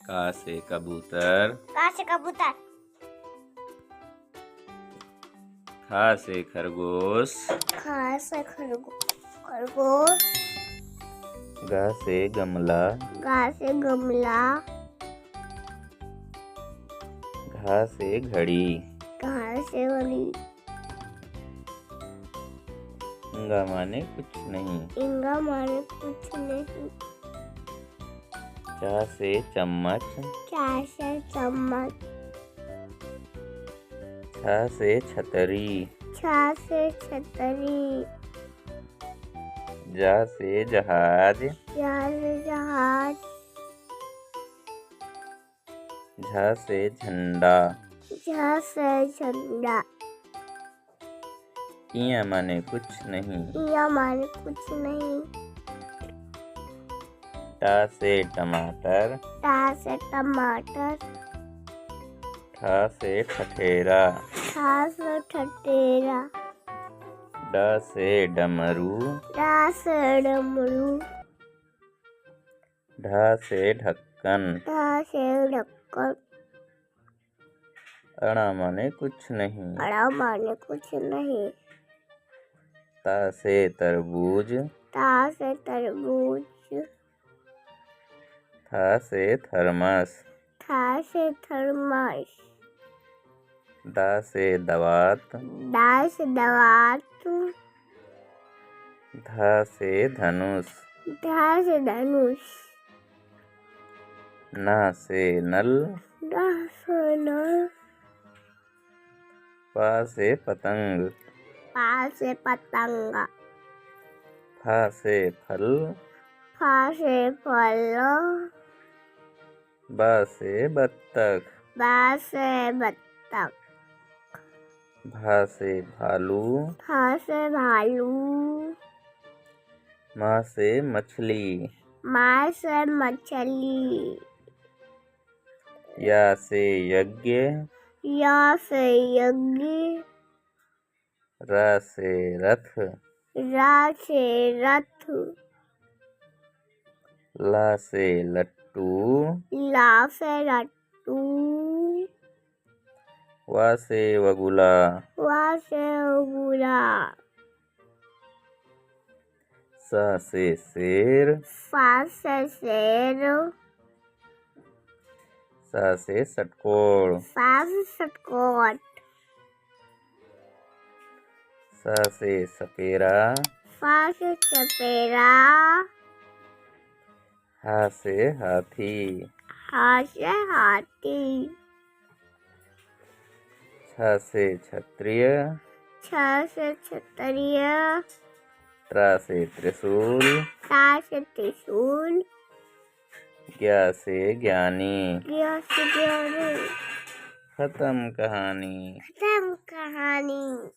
का से कबूतर। का से कबूतर। खा से खरगोश। खा से खरगोश। गा से गमला। गा से गमला। घा से घड़ी। घा से घड़ी। इंगा माने कुछ नहीं। इंगा माने कुछ नहीं। चा से चम्मच। चा से चम्मच। छा से छतरी। छा से छतरी। जा से जहाज। जा से जहाज। झा से झंडा। झा से झंडा। इया माने कुछ नहीं। इया माने कुछ नहीं। टा से टमाटर। टा से टमाटर। ठा से ठठेरा। ठा से ठठेरा। डा से डमरू। डा से डमरू। ढा से ढक्कन। ढा से ढक्कन। अड़ा माने कुछ नहीं। अड़ा माने कुछ नहीं। ता से तरबूज। ता से तरबूज। था से थर्मस। था से थर्मस। दा से दवात। दा से दवात। धा से धनुष। धा से धनुष। ना से नल। ना से नल। पा से पतंग। पा से पतंग। फा से फल। फा से फल। बा से बत्तख। बा से बत्तख। भा से भालू। भा से भालू। माँ से मछली। माँ से मछली। या से यज्ञ। या से यज्ञ। रा से रथ। रा से रथ। ला से लट्टू। ला से लट्टू। वा से वगुला। वा से उगुला। सा से शेर। फा से शेर। सा से षटकोण। फा से षटकोण। सा से सपेरा। फा से सपेरा। हा से हाथी। हा से हाथी। छ से क्षत्रिय। छ से क्षत्रिय। त्रा से त्रिशूल। ता से त्रिशूल। ज्ञा से ज्ञानी। ज्ञा से ज्ञानी। खत्म कहानी। खत्म कहानी।